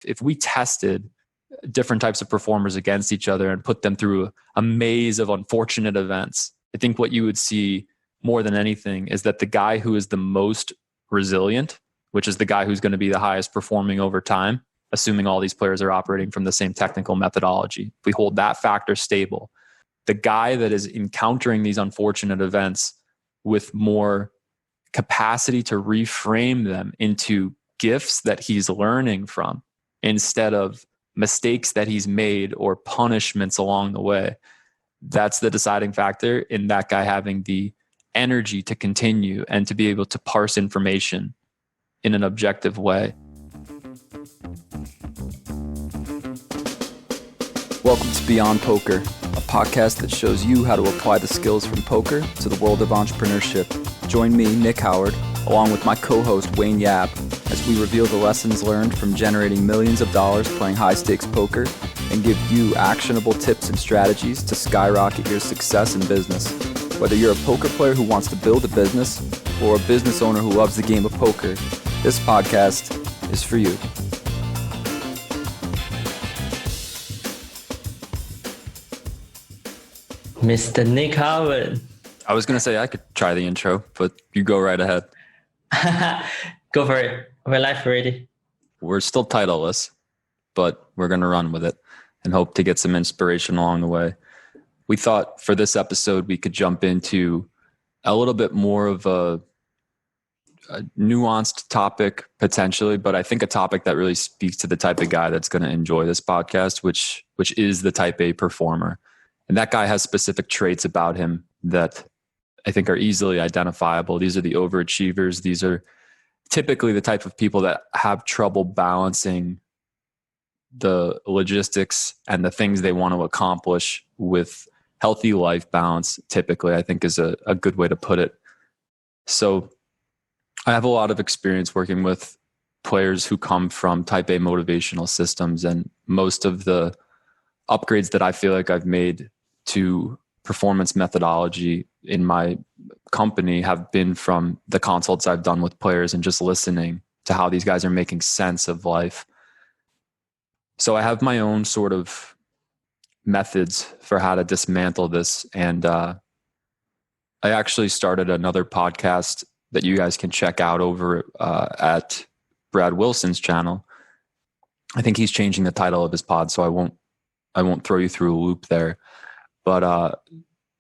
if we tested different types of performers against each other and put them through a maze of unfortunate events, I think what you would see more than anything is that the guy who is the most resilient, which is the guy who's going to be the highest performing over time, assuming all these players are operating from the same technical methodology. If we hold that factor stable, the guy that is encountering these unfortunate events with more capacity to reframe them into gifts that he's learning from instead of mistakes that he's made or punishments along the way, that's the deciding factor in that guy having the energy to continue and to be able to parse information in an objective way. Welcome to Beyond Poker, a podcast that shows you how to apply the skills from poker to the world of entrepreneurship. Join me, Nick Howard, along with my co-host Wayne Yap, as we reveal the lessons learned from generating millions of dollars playing high-stakes poker and give you actionable tips and strategies to skyrocket your success in business. Whether you're a poker player who wants to build a business or a business owner who loves the game of poker, this podcast is for you. Mr. Nick Howard. I was going to say I could try the intro, but you go right ahead. Go for it. We're live already. We're still titleless, but we're going to run with it and hope to get some inspiration along the way. We thought for this episode, we could jump into a little bit more of a nuanced topic potentially, but I think a topic that really speaks to the type of guy that's going to enjoy this podcast, which is the type A performer. And that guy has specific traits about him that I think are easily identifiable. These are the overachievers. These are typically the type of people that have trouble balancing the logistics and the things they want to accomplish with healthy life balance, typically, I think is a good way to put it. So I have a lot of experience working with players who come from type A motivational systems, and most of the upgrades that I feel like I've made to performance methodology in my company have been from the consults I've done with players and just listening to how these guys are making sense of life. So I have my own sort of methods for how to dismantle this. And I actually started another podcast that you guys can check out over at Brad Wilson's channel. I think he's changing the title of his pod, so I won't throw you through a loop there. But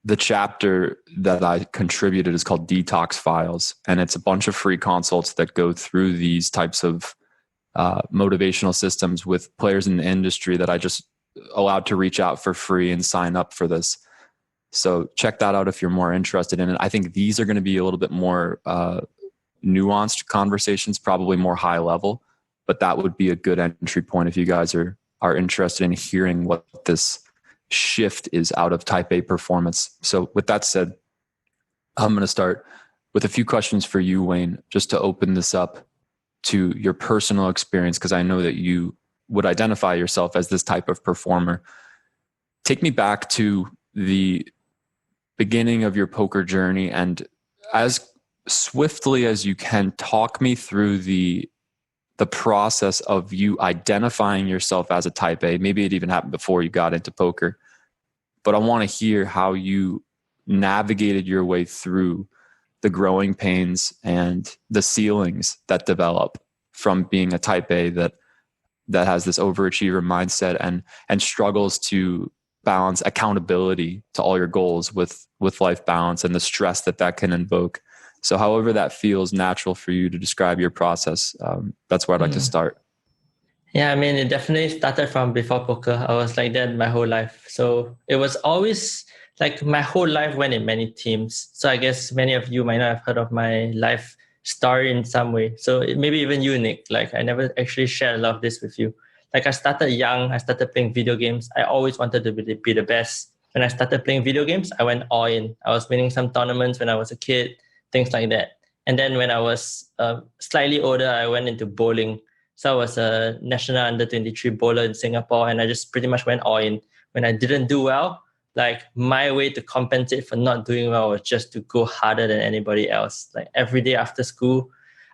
the chapter that I contributed is called Detox Files, and it's a bunch of free consults that go through these types of motivational systems with players in the industry that I just allowed to reach out for free and sign up for this. So check that out if you're more interested in it. I think these are going to be a little bit more nuanced conversations, probably more high level, but that would be a good entry point if you guys are interested in hearing what this shift is out of type A performance. So with that said, I'm going to start with a few questions for you, Wayne, just to open this up to your personal experience, because I know that you would identify yourself as this type of performer. Take me back to the beginning of your poker journey, and as swiftly as you can, talk me through the process of you identifying yourself as a type A. Maybe it even happened before you got into poker, but I want to hear how you navigated your way through the growing pains and the ceilings that develop from being a type A that has this overachiever mindset and struggles to balance accountability to all your goals with life balance and the stress that can invoke. So however that feels natural for you to describe your process, that's where I'd like to start. Yeah, I mean, it definitely started from before poker. I was like that my whole life. So it was always like my whole life went in many teams. So I guess many of you might not have heard of my life story in some way. So maybe even you, Nick, like I never actually shared a lot of this with you. Like I started young, I started playing video games. I always wanted to be the best. When I started playing video games, I went all in. I was winning some tournaments when I was a kid, things like that. And then when I was slightly older, I went into bowling. So I was a national under-23 bowler in Singapore, and I just pretty much went all in. When I didn't do well, like my way to compensate for not doing well was just to go harder than anybody else. Like every day after school,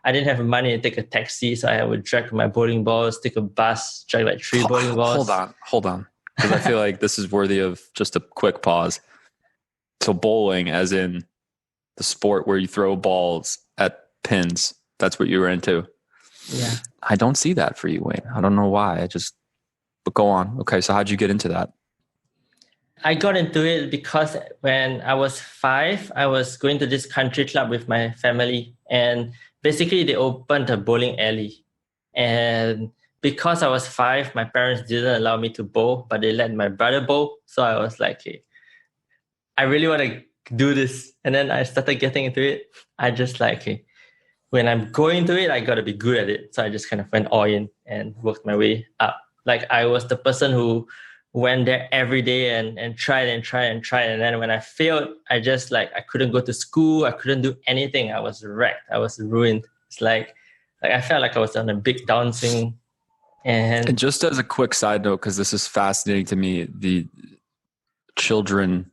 I didn't have money to take a taxi, so I would drag my bowling balls, take a bus, drag like 3 bowling balls. Hold on. Because I feel like this is worthy of just a quick pause. So bowling, as in the sport where you throw balls at pins, that's what you were into. Yeah. I don't see that for you, Wayne. I don't know why. But go on. Okay, so how'd you get into that? I got into it because when I was 5, I was going to this country club with my family, and basically they opened a bowling alley. And because I was 5, my parents didn't allow me to bowl, but they let my brother bowl. So I was like, hey, I really want to do this. And then I started getting into it. I just like, hey, when I'm going to it, I got to be good at it. So I just kind of went all in and worked my way up. Like I was the person who went there every day and tried. And then when I failed, I just like, I couldn't go to school. I couldn't do anything. I was wrecked. I was ruined. It's like I felt like I was on a big downswing. And just as a quick side note, because this is fascinating to me, the children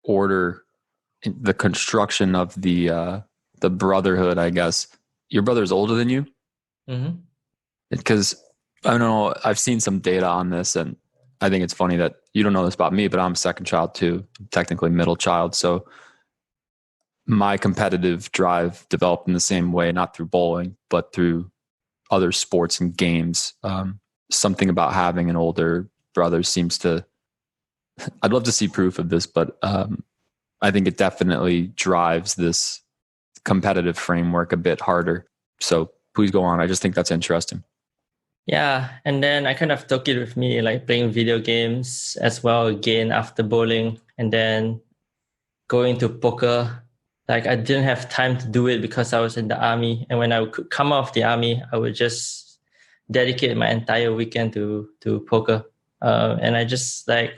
order, the construction of the brotherhood, I guess. Your brother's older than you? Mm-hmm. Because I don't know, I've seen some data on this, and I think it's funny that you don't know this about me, but I'm a second child too, technically middle child. So my competitive drive developed in the same way, not through bowling, but through other sports and games. Something about having an older brother seems to, I'd love to see proof of this, but I think it definitely drives this competitive framework a bit harder. So please go on. I just think that's interesting. Yeah, and then I kind of took it with me, like playing video games as well again after bowling, and then going to poker. Like I didn't have time to do it because I was in the army, and when I could come out of the army, I would just dedicate my entire weekend to poker. And I just like,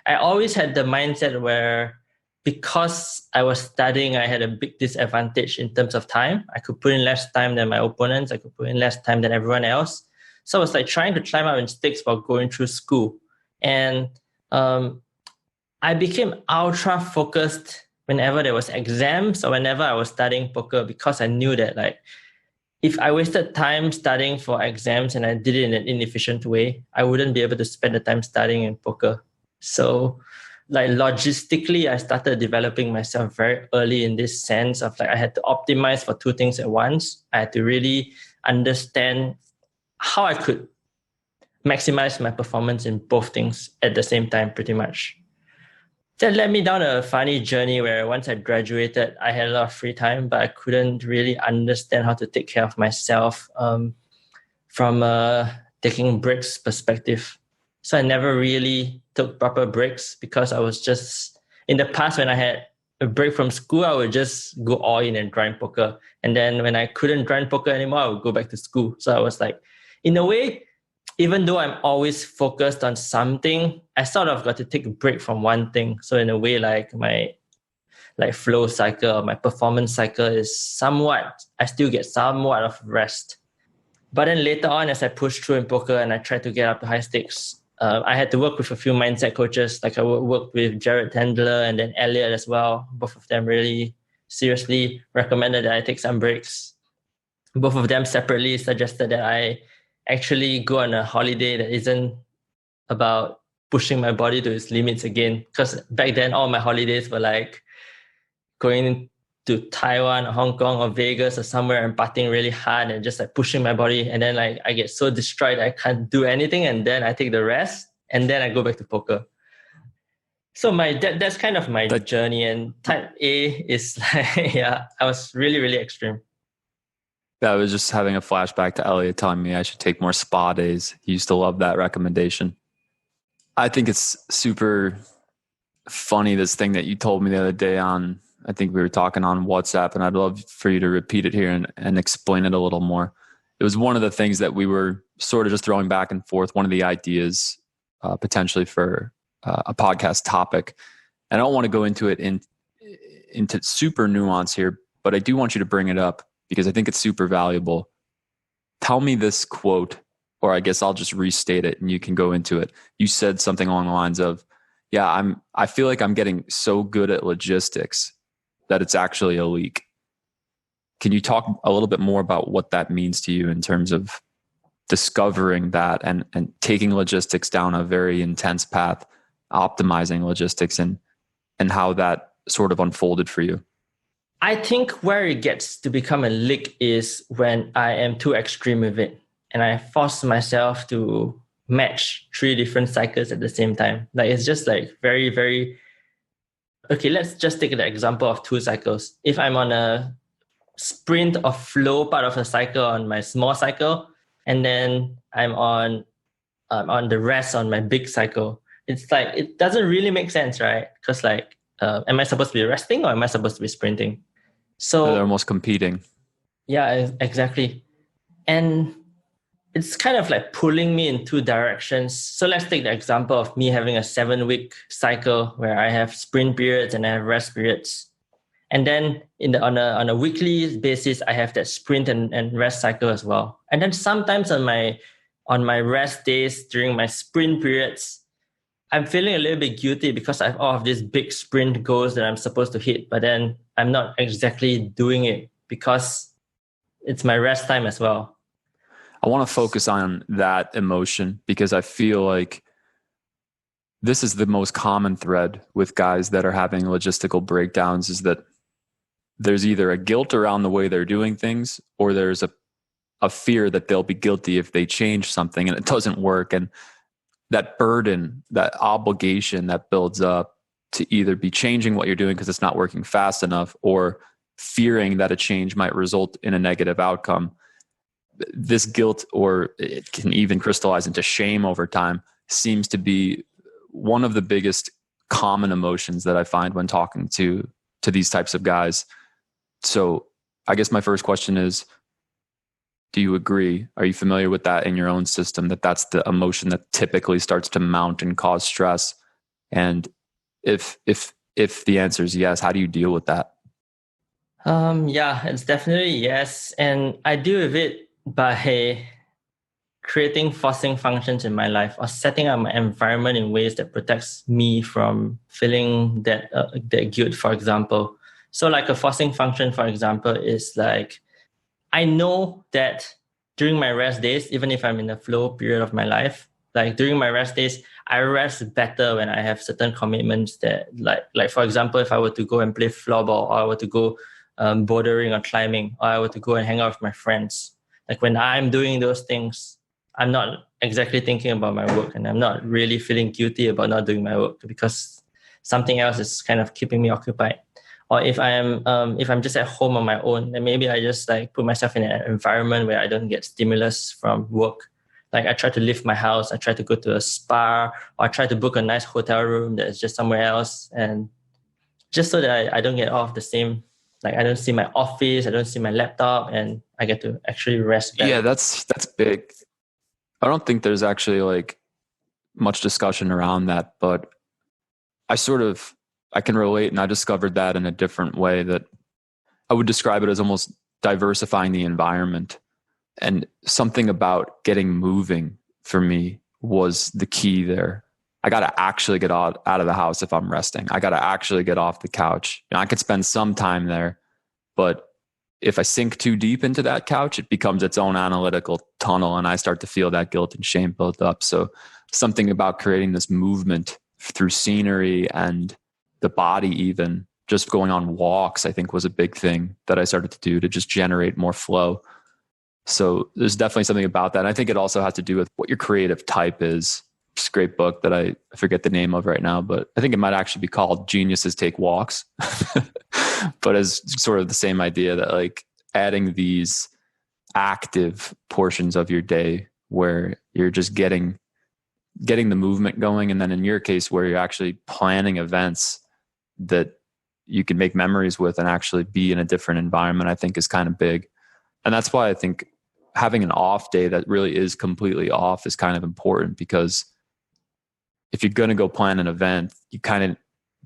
I always had the mindset where because I was studying, I had a big disadvantage in terms of time. I could put in less time than my opponents. I could put in less time than everyone else. So I was like trying to climb up in stakes while going through school. And I became ultra focused whenever there was exams or whenever I was studying poker, because I knew that like if I wasted time studying for exams and I did it in an inefficient way, I wouldn't be able to spend the time studying in poker. So like logistically, I started developing myself very early in this sense of like I had to optimize for 2 things at once. I had to really understand how I could maximize my performance in both things at the same time, pretty much. That led me down a funny journey where once I graduated, I had a lot of free time, but I couldn't really understand how to take care of myself from a taking breaks perspective. So I never really took proper breaks because I was just, in the past when I had a break from school, I would just go all in and grind poker. And then when I couldn't grind poker anymore, I would go back to school. So I was like, in a way, even though I'm always focused on something, I sort of got to take a break from one thing. So in a way, like my flow cycle or my performance cycle is somewhat, I still get somewhat of rest. But then later on, as I pushed through in poker and I tried to get up to high stakes, I had to work with a few mindset coaches. Like I worked with Jared Tendler and then Elliot as well. Both of them really seriously recommended that I take some breaks. Both of them separately suggested that I actually go on a holiday that isn't about pushing my body to its limits again. Because back then, all my holidays were like going to Taiwan or Hong Kong or Vegas or somewhere and partying really hard and just like pushing my body. And then like I get so destroyed, I can't do anything. And then I take the rest and then I go back to poker. So that's kind of my journey. And type A is like, yeah, I was really, really extreme. I was just having a flashback to Elliot telling me I should take more spa days. He used to love that recommendation. I think it's super funny, this thing that you told me the other day on, I think we were talking on WhatsApp, and I'd love for you to repeat it here and explain it a little more. It was one of the things that we were sort of just throwing back and forth, one of the ideas potentially for a podcast topic. And I don't want to go into it into super nuance here, but I do want you to bring it up because I think it's super valuable. Tell me this quote, or I guess I'll just restate it and you can go into it. You said something along the lines of, yeah, I feel like I'm getting so good at logistics that it's actually a leak. Can you talk a little bit more about what that means to you in terms of discovering that and taking logistics down a very intense path, optimizing logistics, and how that sort of unfolded for you? I think where it gets to become a leak is when I am too extreme with it and I force myself to match 3 different cycles at the same time. Like it's just like very, very... Okay, let's just take the example of 2 cycles. If I'm on a sprint or flow part of a cycle on my small cycle, and then I'm on the rest on my big cycle, it's like, it doesn't really make sense, right? Because like, am I supposed to be resting or am I supposed to be sprinting? So they're almost competing. Yeah, exactly. And it's kind of like pulling me in 2 directions. So let's take the example of me having a 7-week cycle where I have sprint periods and I have rest periods. And then on a weekly basis, I have that sprint and rest cycle as well. And then sometimes on my rest days during my sprint periods, I'm feeling a little bit guilty because I have all of these big sprint goals that I'm supposed to hit, but then I'm not exactly doing it because it's my rest time as well. I want to focus on that emotion because I feel like this is the most common thread with guys that are having logistical breakdowns, is that there's either a guilt around the way they're doing things, or there's a fear that they'll be guilty if they change something and it doesn't work. And that burden, that obligation that builds up to either be changing what you're doing because it's not working fast enough, or fearing that a change might result in a negative outcome. This guilt, or it can even crystallize into shame over time, seems to be one of the biggest common emotions that I find when talking to these types of guys. So I guess my first question is, do you agree? Are you familiar with that in your own system, that that's the emotion that typically starts to mount and cause stress? And if the answer is yes, how do you deal with that? Yeah, it's definitely yes. And I deal with it by creating forcing functions in my life or setting up my environment in ways that protects me from feeling that guilt, for example. So like a forcing function, for example, is like, I know that during my rest days, even if I'm in the flow period of my life, like during my rest days, I rest better when I have certain commitments that like for example, if I were to go and play floorball, or I were to go bouldering or climbing, or I were to go and hang out with my friends. Like when I'm doing those things, I'm not exactly thinking about my work, and I'm not really feeling guilty about not doing my work because something else is kind of keeping me occupied. Or if I'm just at home on my own, then maybe I just like put myself in an environment where I don't get stimulus from work. Like I try to leave my house, I try to go to a spa, or I try to book a nice hotel room that's just somewhere else, and just so that I don't get off the same, like I don't see my office, I don't see my laptop, and I get to actually rest better. Yeah, that's big. I don't think there's actually like much discussion around that, but I can relate, and I discovered that in a different way, that I would describe it as almost diversifying the environment. And something about getting moving for me was the key there. I got to actually get out of the house if I'm resting. I got to actually get off the couch. I could spend some time there, but if I sink too deep into that couch, it becomes its own analytical tunnel, and I start to feel that guilt and shame build up. So something about creating this movement through scenery and the body, even just going on walks, I think was a big thing that I started to do to just generate more flow. So there's definitely something about that. And I think it also has to do with what your creative type is. It's a great book that I forget the name of right now, but I think it might actually be called Geniuses Take Walks. But as sort of the same idea that like adding these active portions of your day where you're just getting the movement going. And then in your case, where you're actually planning events that you can make memories with and actually be in a different environment, I think is kind of big. And that's why I think having an off day that really is completely off is kind of important, because if you're going to go plan an event, you kind of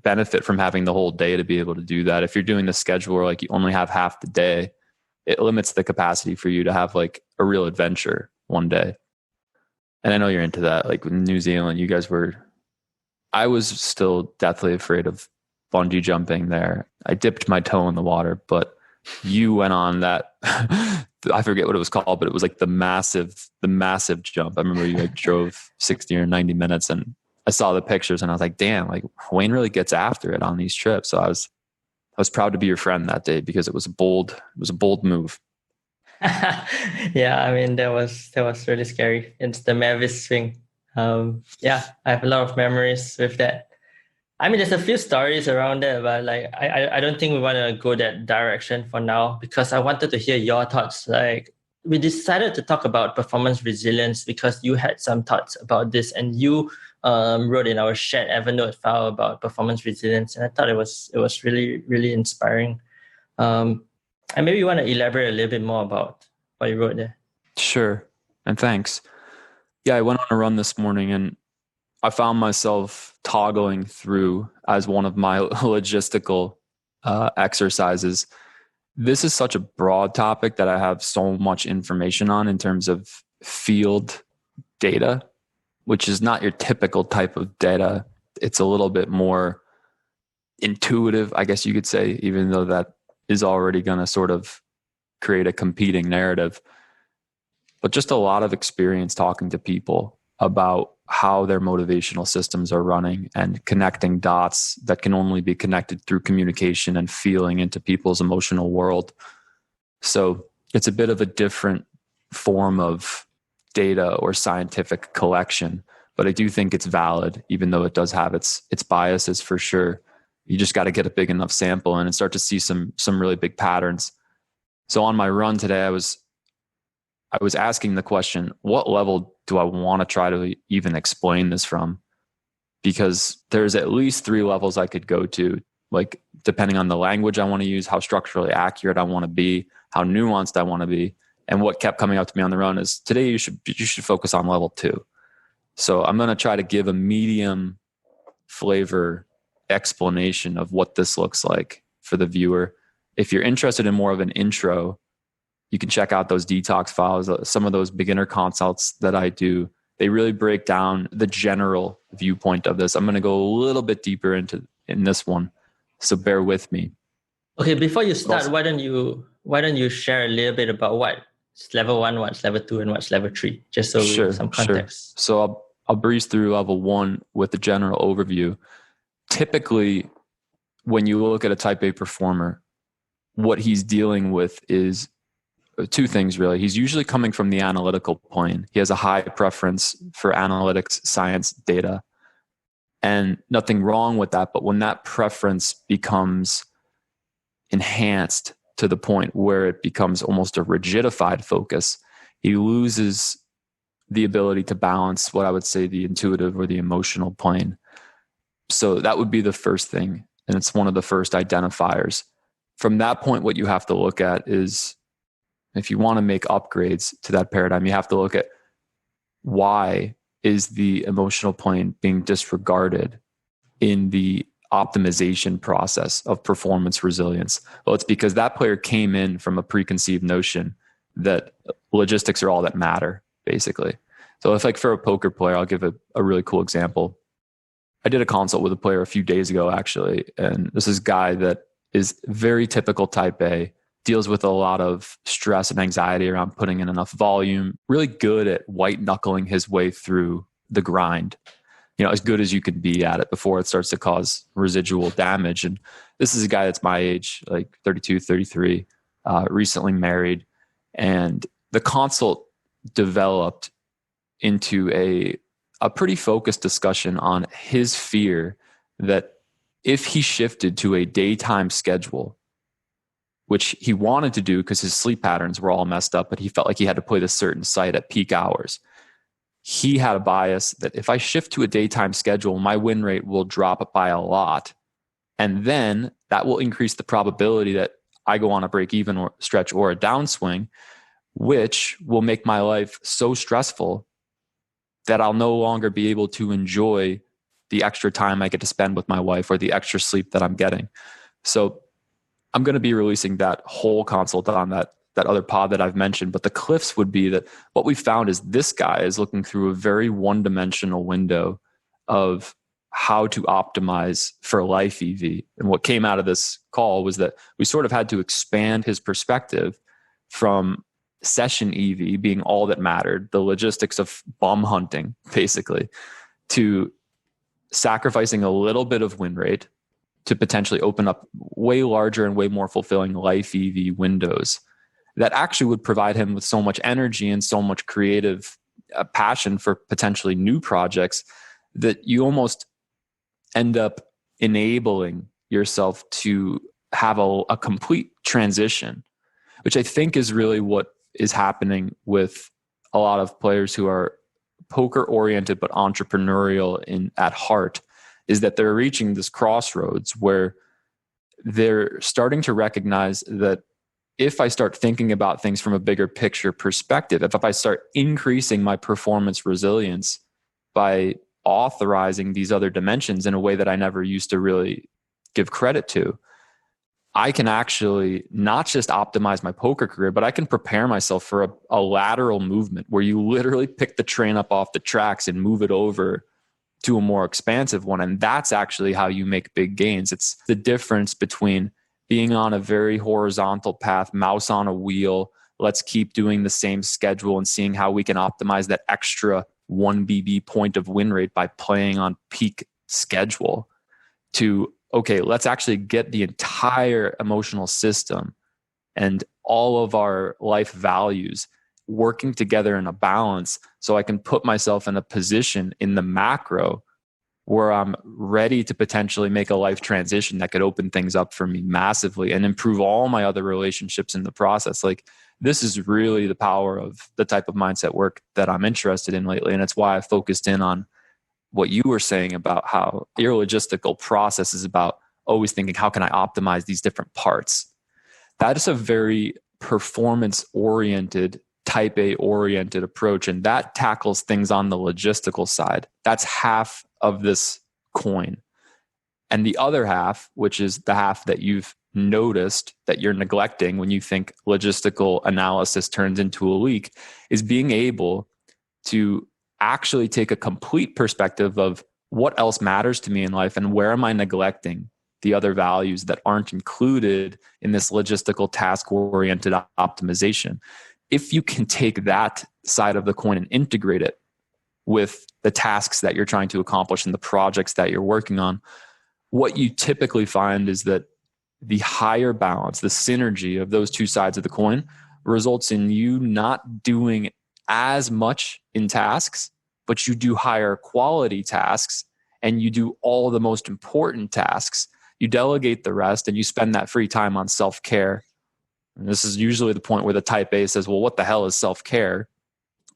benefit from having the whole day to be able to do that. If you're doing the schedule where like you only have half the day, it limits the capacity for you to have like a real adventure one day. And I know you're into that. Like in New Zealand, I was still deathly afraid of bungee jumping there. I dipped my toe in the water, but you went on that, I forget what it was called, but it was like the massive jump. I remember you like drove 60 or 90 minutes, and I saw the pictures and I was like, damn, like Wayne really gets after it on these trips. So I was proud to be your friend that day because it was a bold move. Yeah, I mean that was really scary. It's the Mavis swing. Yeah, I have a lot of memories with that. I mean, there's a few stories around that, but like I don't think we want to go that direction for now because I wanted to hear your thoughts. Like we decided to talk about performance resilience because you had some thoughts about this, and you wrote in our shared Evernote file about performance resilience, and I thought it was really really inspiring. And maybe you want to elaborate a little bit more about what you wrote there. Sure, and thanks. Yeah, I went on a run this morning and I found myself toggling through as one of my logistical exercises. This is such a broad topic that I have so much information on in terms of field data, which is not your typical type of data. It's a little bit more intuitive, I guess you could say, even though that is already going to sort of create a competing narrative. But just a lot of experience talking to people about how their motivational systems are running and connecting dots that can only be connected through communication and feeling into people's emotional world. So it's a bit of a different form of data or scientific collection, but I do think it's valid, even though it does have its biases for sure. You just got to get a big enough sample and start to see some really big patterns. So on my run today, I was asking the question, what level do I want to try to even explain this from? Because there's at least 3 levels I could go to, like depending on the language I want to use, how structurally accurate I want to be, how nuanced I want to be. And what kept coming up to me on the run is today you should focus on level 2. So I'm going to try to give a medium flavor explanation of what this looks like for the viewer. If you're interested in more of an intro, you can check out those detox files. Some of those beginner consults that I do, they really break down the general viewpoint of this. I'm going to go a little bit deeper in this one, so bear with me. Okay, before you start, why don't you share a little bit about what's level 1, what's level 2, and what's level 3, just so we have some context. Sure. So I'll breeze through level 1 with the general overview. Typically, when you look at a type A performer, what he's dealing with is 2 things really. He's usually coming from the analytical plane. He has a high preference for analytics, science, data, and nothing wrong with that. But when that preference becomes enhanced to the point where it becomes almost a rigidified focus, he loses the ability to balance what I would say the intuitive or the emotional plane. So that would be the first thing. And it's one of the first identifiers. From that point, what you have to look at is, if you want to make upgrades to that paradigm, you have to look at why is the emotional plane being disregarded in the optimization process of performance resilience. Well, it's because that player came in from a preconceived notion that logistics are all that matter, basically. So if like for a poker player, I'll give a really cool example. I did a consult with a player a few days ago, actually, and this is a guy that is very typical type A, deals with a lot of stress and anxiety around putting in enough volume, really good at white knuckling his way through the grind, as good as you can be at it before it starts to cause residual damage. And this is a guy that's my age, like 32, 33, recently married. And the consult developed into a pretty focused discussion on his fear that if he shifted to a daytime schedule, which he wanted to do because his sleep patterns were all messed up, but he felt like he had to play this certain site at peak hours. He had a bias that if I shift to a daytime schedule, my win rate will drop by a lot. And then that will increase the probability that I go on a break even or stretch or a downswing, which will make my life so stressful that I'll no longer be able to enjoy the extra time I get to spend with my wife or the extra sleep that I'm getting. So I'm going to be releasing that whole consult on that other pod that I've mentioned. But the cliffs would be that what we found is this guy is looking through a very one-dimensional window of how to optimize for life EV. And what came out of this call was that we sort of had to expand his perspective from session EV being all that mattered, the logistics of bum hunting, basically, to sacrificing a little bit of win rate to potentially open up way larger and way more fulfilling life EV windows that actually would provide him with so much energy and so much creative passion for potentially new projects that you almost end up enabling yourself to have a complete transition, which I think is really what is happening with a lot of players who are poker oriented but entrepreneurial at heart, is that they're reaching this crossroads where they're starting to recognize that if I start thinking about things from a bigger picture perspective, if I start increasing my performance resilience by authorizing these other dimensions in a way that I never used to really give credit to, I can actually not just optimize my poker career, but I can prepare myself for a lateral movement where you literally pick the train up off the tracks and move it over to a more expansive one. And that's actually how you make big gains. It's the difference between being on a very horizontal path, mouse on a wheel, let's keep doing the same schedule and seeing how we can optimize that extra 1 BB point of win rate by playing on peak schedule, to, okay, let's actually get the entire emotional system and all of our life values working together in a balance so I can put myself in a position in the macro where I'm ready to potentially make a life transition that could open things up for me massively and improve all my other relationships in the process. Like, this is really the power of the type of mindset work that I'm interested in lately. And it's why I focused in on what you were saying about how your logistical process is about always thinking, how can I optimize these different parts? That is a very performance oriented, type A oriented approach. And that tackles things on the logistical side. That's half of this coin. And the other half, which is the half that you've noticed that you're neglecting when you think logistical analysis turns into a leak, is being able to actually take a complete perspective of what else matters to me in life and where am I neglecting the other values that aren't included in this logistical task-oriented optimization. If you can take that side of the coin and integrate it with the tasks that you're trying to accomplish and the projects that you're working on, what you typically find is that the higher balance, the synergy of those two sides of the coin results in you not doing as much in tasks, but you do higher quality tasks and you do all the most important tasks. You delegate the rest and you spend that free time on self-care. And this is usually the point where the type A says, well, what the hell is self-care?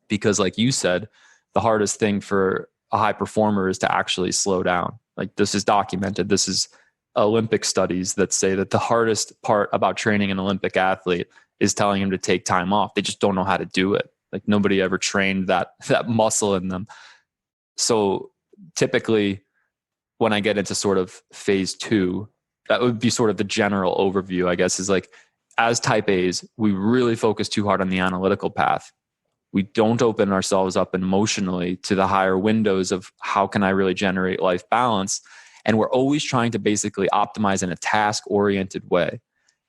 Because like you said, the hardest thing for a high performer is to actually slow down. Like, this is documented. This is Olympic studies that say that the hardest part about training an Olympic athlete is telling him to take time off. They just don't know how to do it. Like, nobody ever trained that muscle in them. So typically when I get into sort of phase 2, that would be sort of the general overview, I guess, is like, as type A's, we really focus too hard on the analytical path. We don't open ourselves up emotionally to the higher windows of how can I really generate life balance. And we're always trying to basically optimize in a task-oriented way.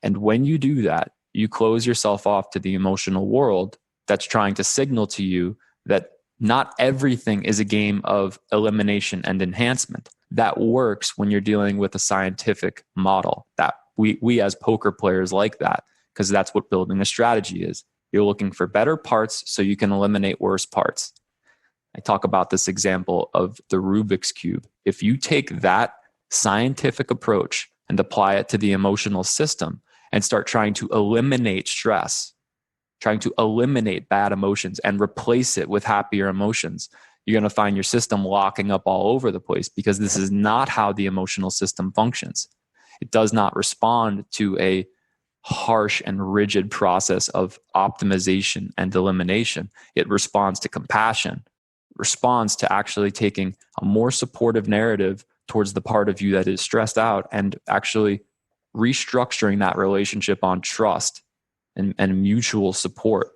And when you do that, you close yourself off to the emotional world that's trying to signal to you that not everything is a game of elimination and enhancement. That works when you're dealing with a scientific model. That we as poker players like that, because that's what building a strategy is. You're looking for better parts so you can eliminate worse parts. I talk about this example of the Rubik's Cube. If you take that scientific approach and apply it to the emotional system and start trying to eliminate stress, trying to eliminate bad emotions and replace it with happier emotions, you're going to find your system locking up all over the place, because this is not how the emotional system functions. It does not respond to a harsh and rigid process of optimization and elimination. It responds to compassion, responds to actually taking a more supportive narrative towards the part of you that is stressed out and actually restructuring that relationship on trust and mutual support.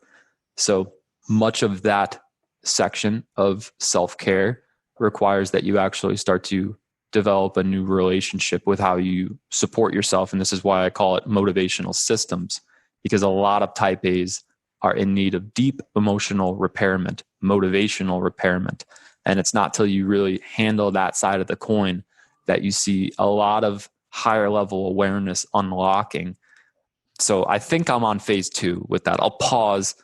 So much of that section of self-care requires that you actually start to develop a new relationship with how you support yourself. And this is why I call it motivational systems, because a lot of type A's are in need of deep emotional repairment, motivational repairment. And it's not till you really handle that side of the coin that you see a lot of higher level awareness unlocking. So I think I'm on phase 2 with that. I'll pause,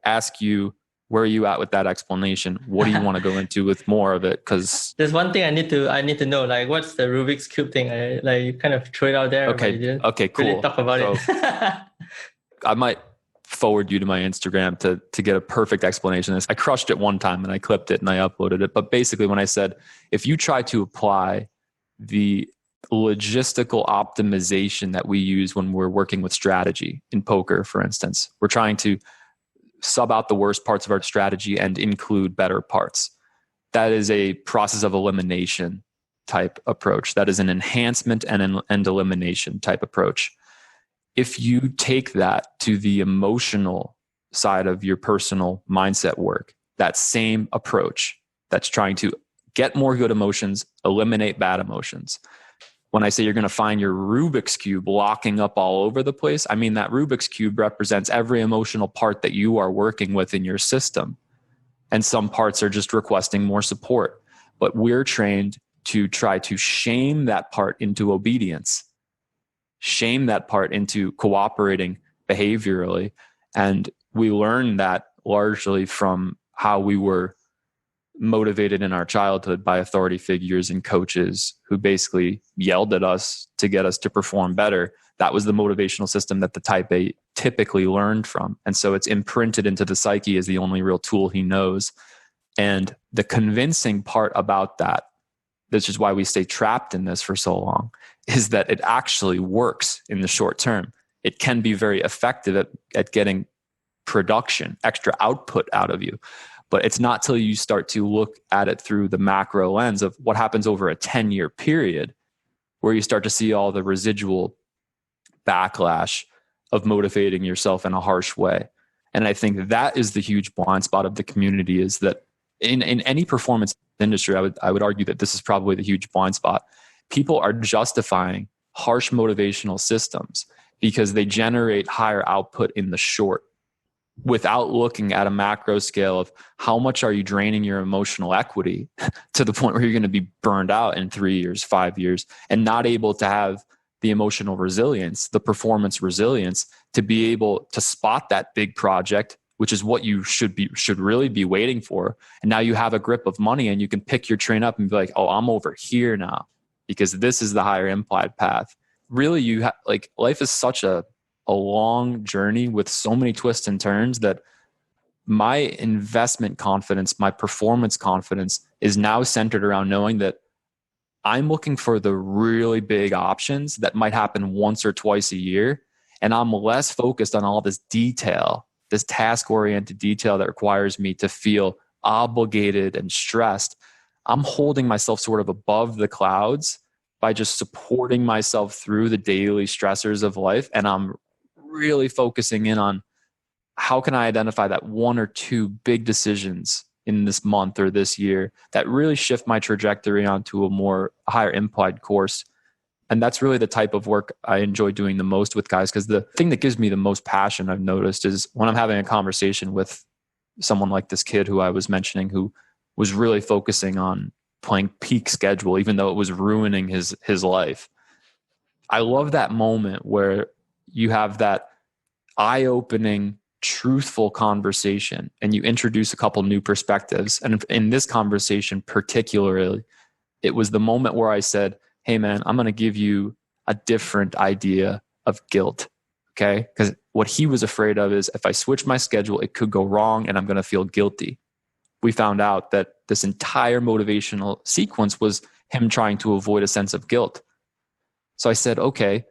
ask you, where are you at with that explanation? What do you want to go into with more of it? Because there's one thing I need to know, like what's the Rubik's Cube thing? You kind of throw it out there, but you didn't cool. really talk about it. I might forward you to my Instagram to get a perfect explanation of this. I crushed it one time and I clipped it and I uploaded it. But basically when I said, if you try to apply the logistical optimization that we use when we're working with strategy in poker, for instance, we're trying to sub out the worst parts of our strategy and include better parts. That is a process of elimination type approach. That is an enhancement and elimination type approach. If you take that to the emotional side of your personal mindset work, that same approach that's trying to get more good emotions, eliminate bad emotions. When I say you're going to find your Rubik's Cube locking up all over the place, I mean that Rubik's Cube represents every emotional part that you are working with in your system. And some parts are just requesting more support. But we're trained to try to shame that part into obedience, shame that part into cooperating behaviorally. And we learn that largely from how we were motivated in our childhood by authority figures and coaches who basically yelled at us to get us to perform better. That was the motivational system that the type A typically learned from. And so it's imprinted into the psyche as the only real tool he knows. And the convincing part about that, this is why we stay trapped in this for so long, is that it actually works in the short term. It can be very effective at getting production, extra output out of you. But it's not till you start to look at it through the macro lens of what happens over a 10-year period where you start to see all the residual backlash of motivating yourself in a harsh way. And I think that is the huge blind spot of the community, is that in any performance industry, I would argue that this is probably the huge blind spot. People are justifying harsh motivational systems because they generate higher output in the short, without looking at a macro scale of how much are you draining your emotional equity to the point where you're going to be burned out in 3 years, 5 years, and not able to have the emotional resilience, the performance resilience to be able to spot that big project, which is what you should really be waiting for. And now you have a grip of money and you can pick your train up and be like, oh, I'm over here now because this is the higher implied path. Really, life is such a long journey with so many twists and turns that my investment confidence, my performance confidence is now centered around knowing that I'm looking for the really big options that might happen once or twice a year. And I'm less focused on all this detail, this task-oriented detail that requires me to feel obligated and stressed. I'm holding myself sort of above the clouds by just supporting myself through the daily stressors of life. And I'm really focusing in on how can I identify that 1 or 2 big decisions in this month or this year that really shift my trajectory onto a more higher implied course. And that's really the type of work I enjoy doing the most with guys, because the thing that gives me the most passion, I've noticed, is when I'm having a conversation with someone like this kid who I was mentioning, who was really focusing on playing peak schedule, even though it was ruining his life. I love that moment where you have that eye-opening, truthful conversation and you introduce a couple new perspectives. And in this conversation particularly, it was the moment where I said, hey man, I'm going to give you a different idea of guilt. Okay? Because what he was afraid of is if I switch my schedule, it could go wrong and I'm going to feel guilty. We found out that this entire motivational sequence was him trying to avoid a sense of guilt. So I said, okay,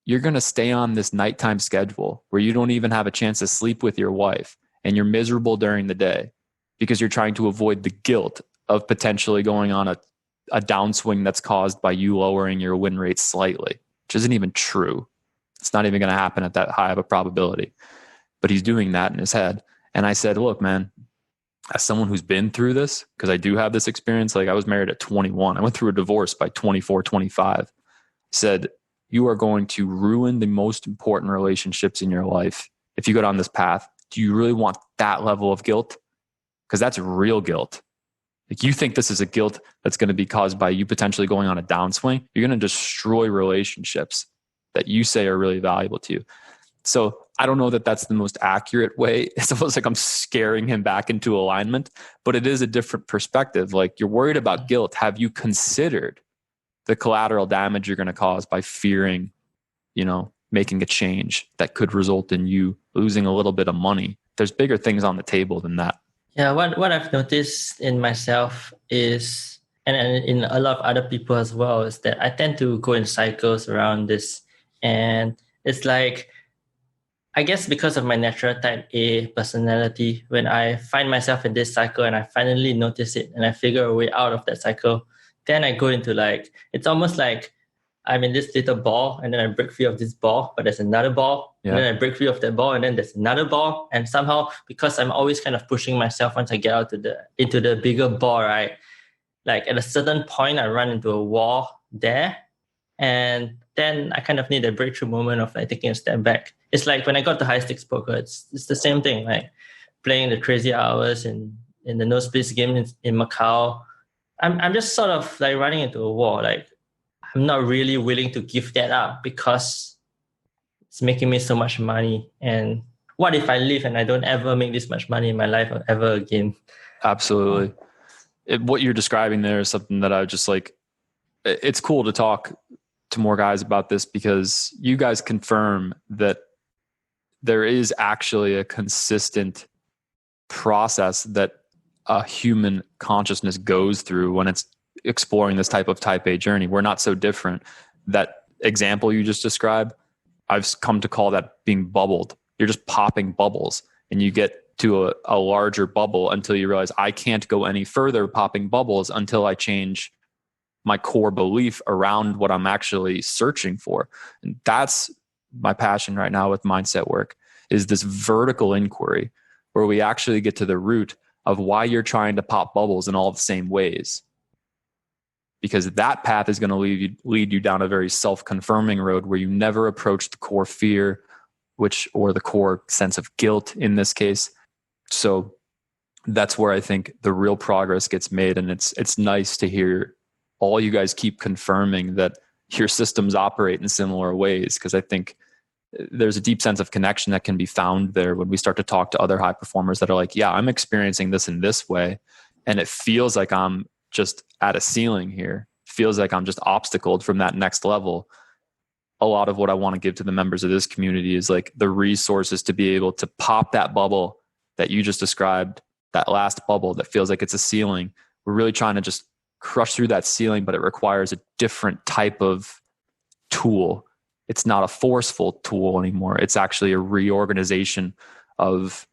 you're going to stay on this nighttime schedule where you don't even have a chance to sleep with your wife and you're miserable during the day because you're trying to avoid the guilt of potentially going on a downswing that's caused by you lowering your win rate slightly, which isn't even true. It's not even going to happen at that high of a probability. But he's doing that in his head. And I said, look, man, as someone who's been through this, because I do have this experience, like I was married at 21. I went through a divorce by 24, 25. Said, you are going to ruin the most important relationships in your life if you go down this path. Do you really want that level of guilt? Because that's real guilt. Like, you think this is a guilt that's going to be caused by you potentially going on a downswing. You're going to destroy relationships that you say are really valuable to you. So I don't know that that's the most accurate way. It's almost like I'm scaring him back into alignment, but it is a different perspective. Like, you're worried about guilt. Have you considered the collateral damage you're going to cause by fearing, making a change that could result in you losing a little bit of money? There's bigger things on the table than that. Yeah, what I've noticed in myself is, and in a lot of other people as well, is that I tend to go in cycles around this. And it's like, I guess because of my natural type A personality, when I find myself in this cycle and I finally notice it and I figure a way out of that cycle, then I go into it's almost like I'm in this little ball and then I break free of this ball, but there's another ball. Yeah. And then I break free of that ball and then there's another ball. And somehow, because I'm always kind of pushing myself once I get out into the bigger ball, right? Like at a certain point, I run into a wall there. And then I kind of need a breakthrough moment of taking a step back. It's like when I got to high stakes poker, it's the same thing, like playing the crazy hours in the no splits game in Macau. I'm just sort of running into a wall. Like, I'm not really willing to give that up because it's making me so much money. And what if I leave and I don't ever make this much money in my life ever again? Absolutely. What you're describing there is something that I just it's cool to talk to more guys about this, because you guys confirm that there is actually a consistent process that a human consciousness goes through when it's exploring this type of type A journey. We're not so different. That example you just described, I've come to call that being bubbled. You're just popping bubbles and you get to a larger bubble until you realize I can't go any further popping bubbles until I change my core belief around what I'm actually searching for. And that's my passion right now with mindset work, is this vertical inquiry where we actually get to the root of why you're trying to pop bubbles in all the same ways. Because that path is going to lead you down a very self-confirming road where you never approach the core fear, or the core sense of guilt in this case. So that's where I think the real progress gets made. And it's nice to hear all you guys keep confirming that your systems operate in similar ways, because I think there's a deep sense of connection that can be found there when we start to talk to other high performers that are like, yeah, I'm experiencing this in this way, and it feels like I'm just at a ceiling here. It feels like I'm just obstacled from that next level. A lot of what I want to give to the members of this community is the resources to be able to pop that bubble that you just described, that last bubble that feels like it's a ceiling. We're really trying to just crush through that ceiling, but it requires a different type of tool. It's not a forceful tool anymore. It's actually a reorganization of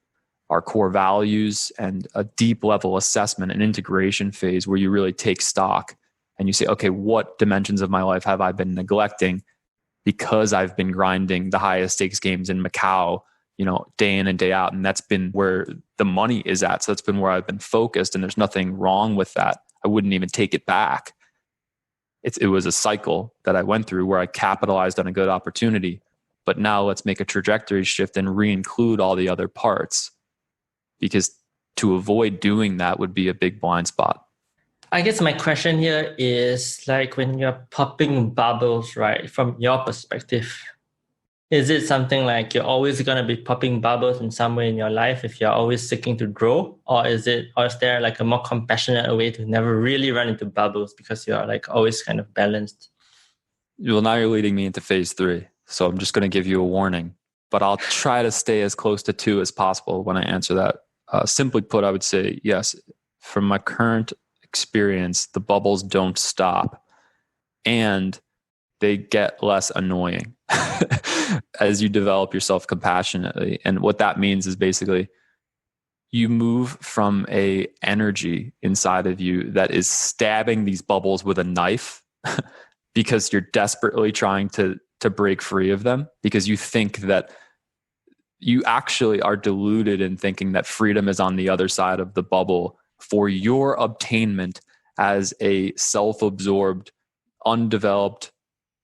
our core values and a deep level assessment and integration phase where you really take stock and you say, okay, what dimensions of my life have I been neglecting because I've been grinding the highest stakes games in Macau, day in and day out. And that's been where the money is at. So that's been where I've been focused, and there's nothing wrong with that. I wouldn't even take it back. It was a cycle that I went through where I capitalized on a good opportunity, but now let's make a trajectory shift and re-include all the other parts, because to avoid doing that would be a big blind spot. I guess my question here is when you're popping bubbles, right? From your perspective, is it something like you're always going to be popping bubbles in some way in your life if you're always seeking to grow? Or is there a more compassionate way to never really run into bubbles because you're always kind of balanced? Well, now you're leading me into phase 3. So I'm just going to give you a warning, but I'll try to stay as close to 2 as possible when I answer that. Simply put, I would say, yes, from my current experience, the bubbles don't stop and they get less annoying as you develop yourself compassionately. And what that means is basically you move from a energy inside of you that is stabbing these bubbles with a knife because you're desperately trying to break free of them, because you think that you actually are deluded in thinking that freedom is on the other side of the bubble for your obtainment as a self-absorbed, undeveloped,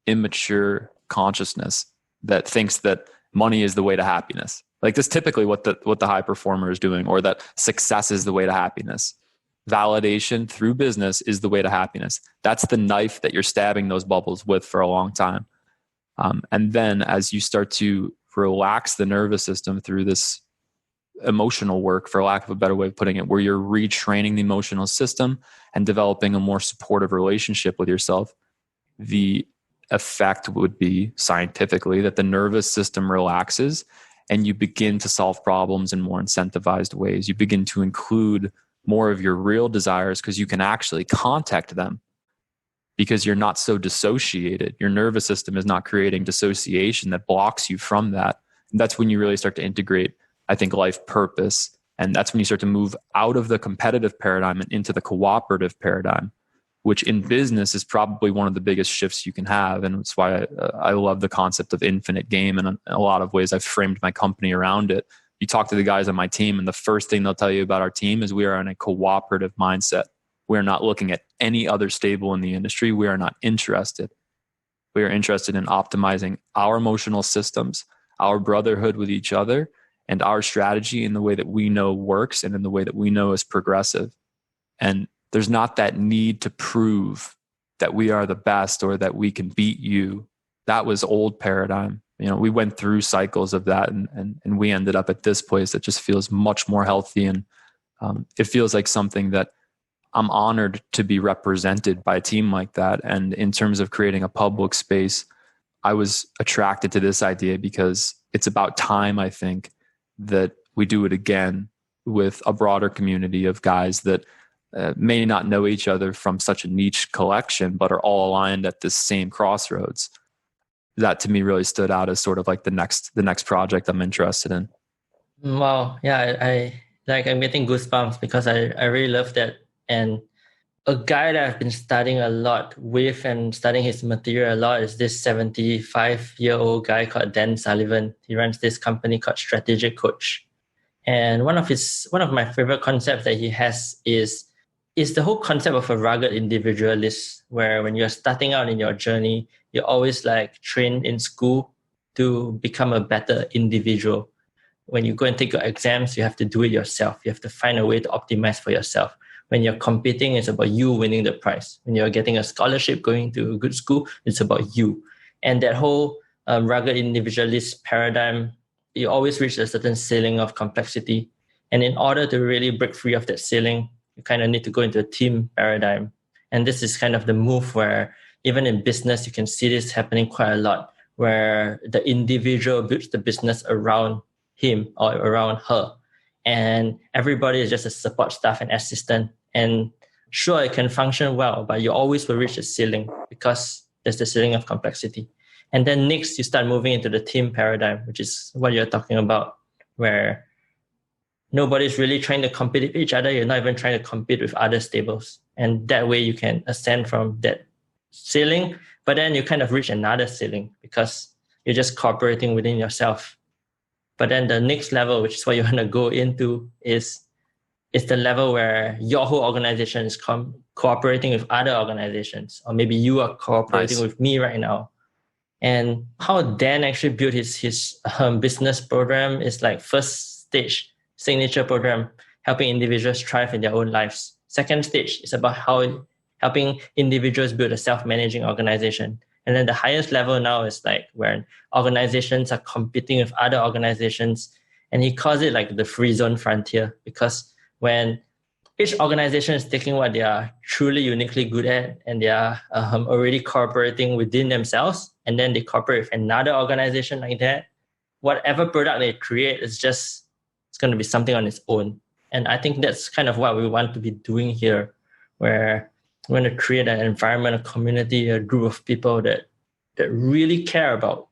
immature consciousness that thinks that money is the way to happiness. Like that's typically what the high performer is doing, or that success is the way to happiness. Validation through business is the way to happiness. That's the knife that you're stabbing those bubbles with for a long time. And then as you start to relax the nervous system through this emotional work, for lack of a better way of putting it, where you're retraining the emotional system and developing a more supportive relationship with yourself, the effect would be scientifically that the nervous system relaxes and you begin to solve problems in more incentivized ways. You begin to include more of your real desires because you can actually contact them because you're not so dissociated. Your nervous system is not creating dissociation that blocks you from that. And that's when you really start to integrate, I think, life purpose. And that's when you start to move out of the competitive paradigm and into the cooperative paradigm, which in business is probably one of the biggest shifts you can have. And it's why I love the concept of infinite game. And in a lot of ways, I've framed my company around it. You talk to the guys on my team, and the first thing they'll tell you about our team is we are in a cooperative mindset. We are not looking at any other stable in the industry. We are not interested. We are interested in optimizing our emotional systems, our brotherhood with each other, and our strategy in the way that we know works and in the way that we know is progressive. And there's not that need to prove that we are the best or that we can beat you. That was old paradigm. You know, we went through cycles of that and we ended up at this place that just feels much more healthy. And it feels like something that I'm honored to be represented by a team like that. And in terms of creating a public space, I was attracted to this idea because it's about time, I think, that we do it again with a broader community of guys that may not know each other from such a niche collection, but are all aligned at this same crossroads. That to me really stood out as sort of like the next project I'm interested in. Wow. Yeah, I'm getting goosebumps because I really love that. And a guy that I've been studying a lot with and studying his material a lot is this 75-year-old guy called Dan Sullivan. He runs this company called Strategic Coach. And one of my favorite concepts that he has is the whole concept of a rugged individualist, where when you're starting out in your journey, you're always like trained in school to become a better individual. When you go and take your exams, you have to do it yourself. You have to find a way to optimize for yourself. When you're competing, it's about you winning the prize. When you're getting a scholarship, going to a good school, it's about you. And that whole rugged individualist paradigm, you always reach a certain ceiling of complexity. And in order to really break free of that ceiling, you kind of need to go into a team paradigm. And this is kind of the move where even in business, you can see this happening quite a lot, where the individual builds the business around him or around her. And everybody is just a support staff and assistant. And sure, it can function well, but you always will reach a ceiling because there's the ceiling of complexity. And then next, you start moving into the team paradigm, which is what you're talking about, where nobody's really trying to compete with each other. You're not even trying to compete with other stables. And that way you can ascend from that ceiling, but then you kind of reach another ceiling because you're just cooperating within yourself. But then the next level, which is what you want to go into, is the level where your whole organization is cooperating with other organizations, or maybe you are cooperating with me right now. And how Dan actually built his business program is like first stage, signature program, helping individuals thrive in their own lives. Second stage is about helping individuals build a self-managing organization. And then the highest level now is like where organizations are competing with other organizations. And he calls it like the free zone frontier, because when each organization is taking what they are truly uniquely good at and they are already cooperating within themselves, and then they cooperate with another organization like that, whatever product they create is just, it's going to be something on its own. And I think that's kind of what we want to be doing here, where we want to create an environment, a community, a group of people that really care about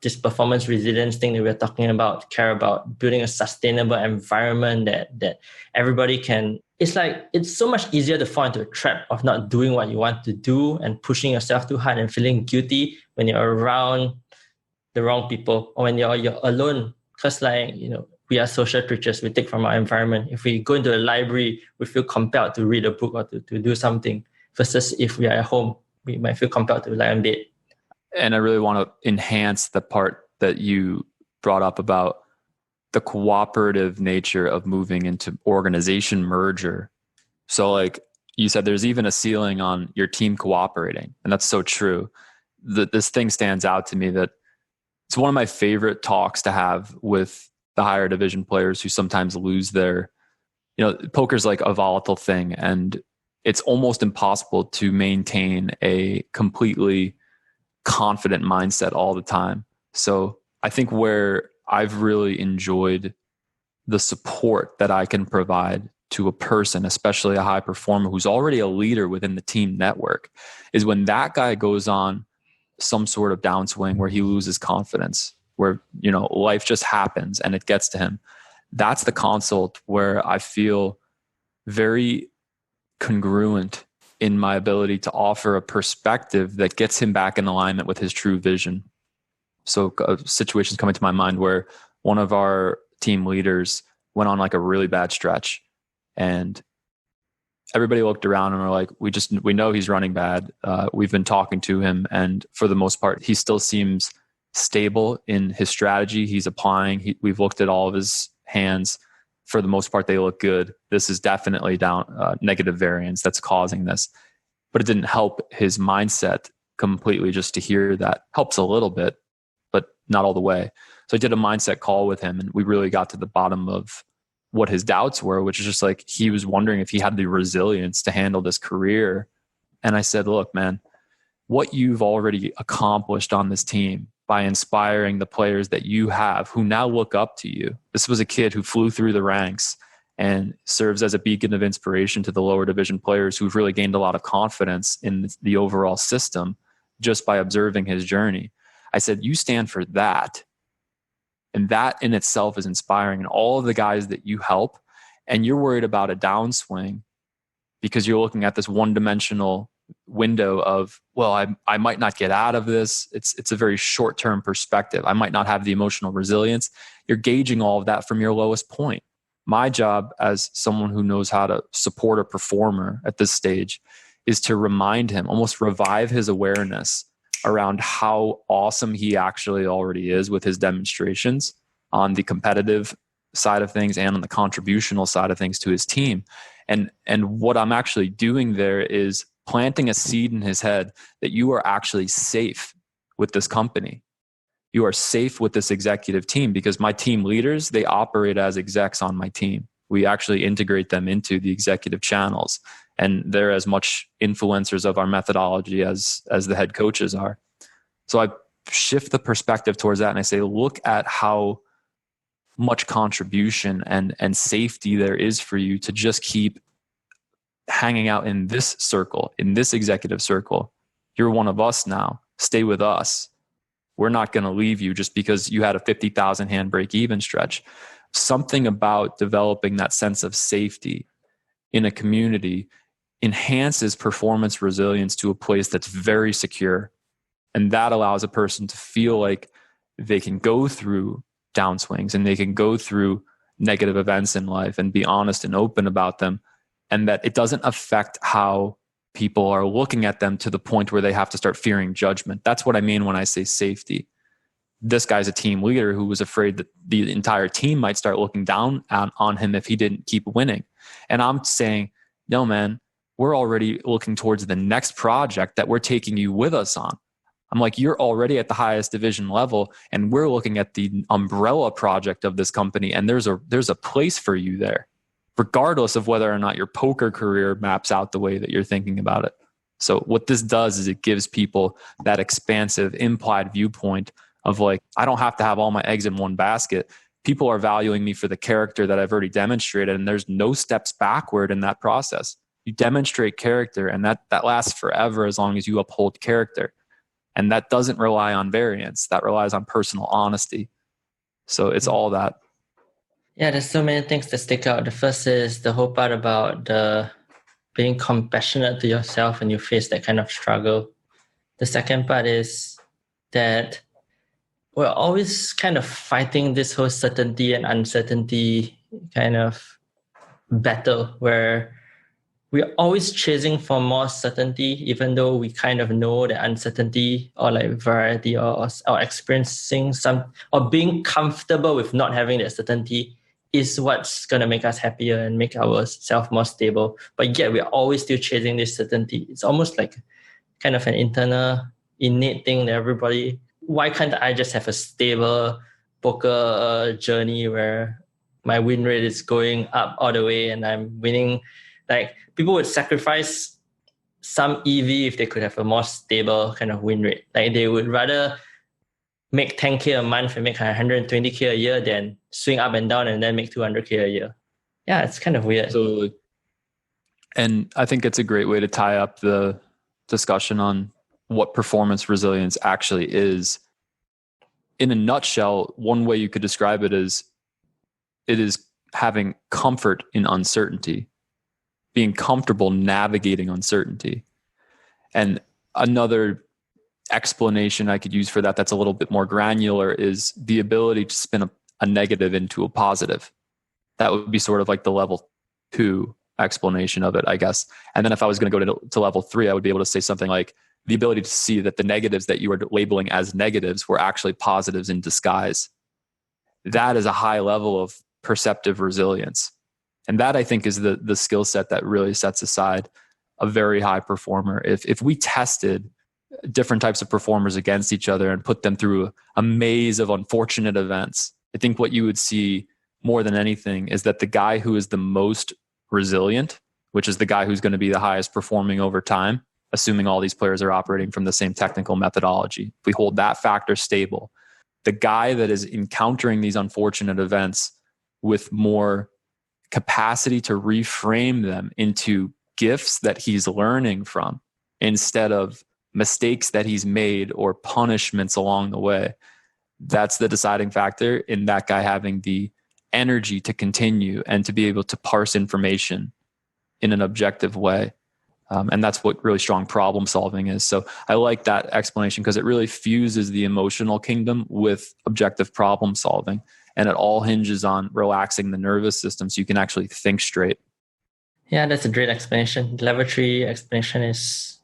this performance resilience thing that we're talking about, care about building a sustainable environment that everybody can. It's like, it's so much easier to fall into a trap of not doing what you want to do and pushing yourself too hard and feeling guilty when you're around the wrong people, or when you're alone Because we are social creatures. We take from our environment. If we go into a library, we feel compelled to read a book or to do something. Versus if we are at home, we might feel compelled to lie on bed. And I really want to enhance the part that you brought up about the cooperative nature of moving into organization merger. So like you said, there's even a ceiling on your team cooperating. And that's so true. This thing stands out to me that it's one of my favorite talks to have with the higher division players who sometimes lose their, poker's like a volatile thing, and it's almost impossible to maintain a completely confident mindset all the time. So I think where I've really enjoyed the support that I can provide to a person, especially a high performer who's already a leader within the team network, is when that guy goes on some sort of downswing where he loses confidence, where, life just happens and it gets to him. That's the consult where I feel very congruent in my ability to offer a perspective that gets him back in alignment with his true vision. So situations coming to my mind where one of our team leaders went on like a really bad stretch, and everybody looked around and were like, we know he's running bad. We've been talking to him, and for the most part, he still seems stable in his strategy. He's applying. We've looked at all of his hands. For the most part, they look good. This is definitely down negative variance that's causing this. But it didn't help his mindset completely just to hear that. Helps a little bit, but not all the way. So I did a mindset call with him, and we really got to the bottom of what his doubts were, which is just like he was wondering if he had the resilience to handle this career. And I said, look, man, what you've already accomplished on this team by inspiring the players that you have who now look up to you. This was a kid who flew through the ranks and serves as a beacon of inspiration to the lower division players who've really gained a lot of confidence in the overall system just by observing his journey. I said, you stand for that. And that in itself is inspiring. And all of the guys that you help, and you're worried about a downswing because you're looking at this one-dimensional window of, well, I might not get out of this. It's a very short-term perspective. I might not have the emotional resilience. You're gauging all of that from your lowest point. My job as someone who knows how to support a performer at this stage is to remind him, almost revive his awareness around how awesome he actually already is with his demonstrations on the competitive side of things and on the contributional side of things to his team. And what I'm actually doing there is planting a seed in his head that you are actually safe with this company. You are safe with this executive team because my team leaders, they operate as execs on my team. We actually integrate them into the executive channels, and they're as much influencers of our methodology as the head coaches are. So I shift the perspective towards that, and I say, look at how much contribution and safety there is for you to just keep hanging out in this circle, in this executive circle. You're one of us now. Stay with us. We're not going to leave you just because you had a 50,000 hand break even stretch. Something about developing that sense of safety in a community enhances performance resilience to a place that's very secure. And that allows a person to feel like they can go through downswings and they can go through negative events in life and be honest and open about them. And that it doesn't affect how people are looking at them to the point where they have to start fearing judgment. That's what I mean when I say safety. This guy's a team leader who was afraid that the entire team might start looking down on him if he didn't keep winning. And I'm saying, no, man, we're already looking towards the next project that we're taking you with us on. I'm like, you're already at the highest division level, and we're looking at the umbrella project of this company, and there's a place for you there, regardless of whether or not your poker career maps out the way that you're thinking about it. So what this does is it gives people that expansive implied viewpoint of like, I don't have to have all my eggs in one basket. People are valuing me for the character that I've already demonstrated, and there's no steps backward in that process. You demonstrate character, and that lasts forever as long as you uphold character. And that doesn't rely on variance. That relies on personal honesty. So it's all that. Yeah, there's so many things that stick out. The first is the whole part about the being compassionate to yourself when you face that kind of struggle. The second part is that we're always kind of fighting this whole certainty and uncertainty kind of battle where we're always chasing for more certainty, even though we kind of know the uncertainty or like variety or experiencing some or being comfortable with not having that certainty is what's going to make us happier and make ourselves more stable. But yet we're always still chasing this certainty. It's almost like kind of an internal innate thing that everybody, why can't I just have a stable poker journey where my win rate is going up all the way and I'm winning? Like people would sacrifice some EV if they could have a more stable kind of win rate. Like they would rather make 10K a month and make 120K a year than swing up and down and then make 200K a year. Yeah, it's kind of weird. Absolutely. And I think it's a great way to tie up the discussion on what performance resilience actually is. In a nutshell, one way you could describe it is having comfort in uncertainty, being comfortable navigating uncertainty. And another explanation I could use for that that's a little bit more granular is the ability to spin a negative into a positive. That would be sort of like the level 2 explanation of it, I guess. And then if I was going to go to level 3, I would be able to say something like the ability to see that the negatives that you were labeling as negatives were actually positives in disguise. That is a high level of perceptive resilience. And that, I think, is the skill set that really sets aside a very high performer. If we tested different types of performers against each other and put them through a maze of unfortunate events, I think what you would see more than anything is that the guy who is the most resilient, which is the guy who's going to be the highest performing over time, assuming all these players are operating from the same technical methodology, if we hold that factor stable, the guy that is encountering these unfortunate events with more capacity to reframe them into gifts that he's learning from instead of mistakes that he's made or punishments along the way, that's the deciding factor in that guy having the energy to continue and to be able to parse information in an objective way. And that's what really strong problem solving is. So I like that explanation because it really fuses the emotional kingdom with objective problem solving. And it all hinges on relaxing the nervous system so you can actually think straight. Yeah, that's a great explanation. Level 3 explanation is,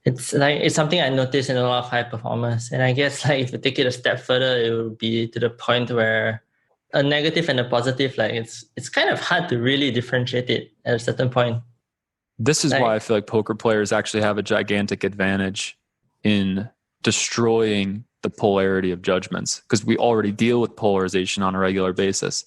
it's something I noticed in a lot of high performers. And I guess like if you take it a step further, it would be to the point where a negative and a positive, like it's kind of hard to really differentiate it at a certain point. This is why I feel like poker players actually have a gigantic advantage in destroying the polarity of judgments, because we already deal with polarization on a regular basis.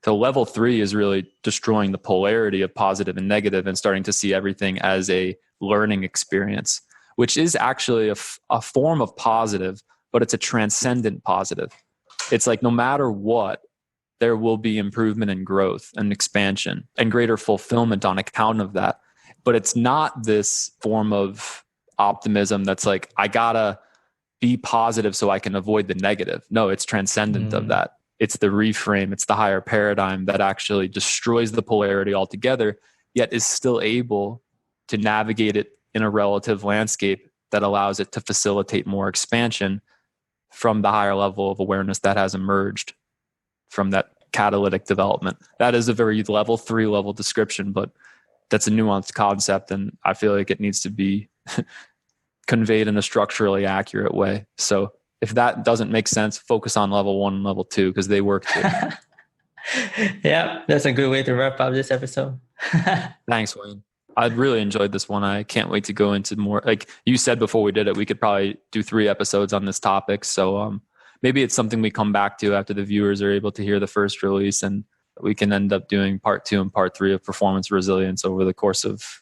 So level 3 is really destroying the polarity of positive and negative and starting to see everything as a learning experience, which is actually a form of positive, but it's a transcendent positive. It's like no matter what, there will be improvement and growth and expansion and greater fulfillment on account of that. But it's not this form of optimism that's like, I gotta be positive so I can avoid the negative. No, it's transcendent of that. It's the reframe, it's the higher paradigm that actually destroys the polarity altogether, yet is still able to navigate it in a relative landscape that allows it to facilitate more expansion from the higher level of awareness that has emerged from that catalytic development. That is a very level 3 level description, but that's a nuanced concept, and I feel like it needs to be conveyed in a structurally accurate way. So if that doesn't make sense, focus on level 1 and level 2 because they work too. Yeah, that's a good way to wrap up this episode. Thanks, Wayne. I really enjoyed this one. I can't wait to go into more. Like you said before we did it, we could probably do 3 episodes on this topic. So maybe it's something we come back to after the viewers are able to hear the first release, and we can end up doing part 2 and part 3 of performance resilience over the course of,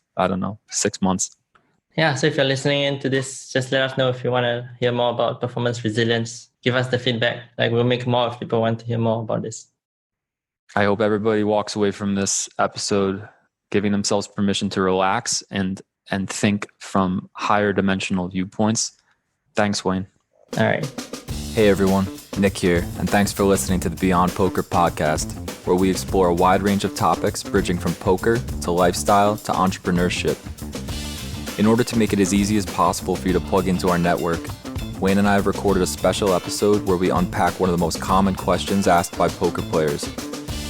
6 months. Yeah, so if you're listening into this, just let us know if you want to hear more about performance resilience. Give us the feedback. Like we'll make more if people want to hear more about this. I hope everybody walks away from this episode giving themselves permission to relax and think from higher dimensional viewpoints. Thanks, Wayne. All right. Hey everyone, Nick here, and thanks for listening to the Beyond Poker podcast, where we explore a wide range of topics bridging from poker to lifestyle to entrepreneurship. In order to make it as easy as possible for you to plug into our network, Wayne and I have recorded a special episode where we unpack one of the most common questions asked by poker players.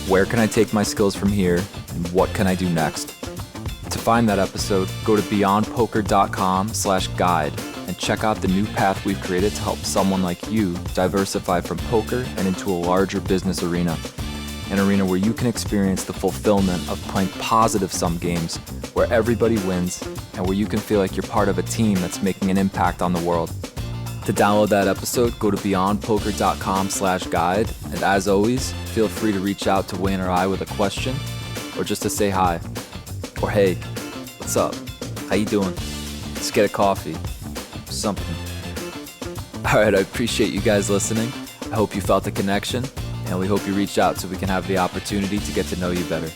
Where can I take my skills from here, and what can I do next? To find that episode, go to beyondpoker.com/guide and check out the new path we've created to help someone like you diversify from poker and into a larger business arena. An arena where you can experience the fulfillment of playing positive-sum games, where everybody wins, and where you can feel like you're part of a team that's making an impact on the world. To download that episode, go to beyondpoker.com/guide, and as always, feel free to reach out to Wayne or I with a question, or just to say hi. Or hey, what's up? How you doing? Let's get a coffee. Something. Alright, I appreciate you guys listening. I hope you felt the connection, and we hope you reach out so we can have the opportunity to get to know you better.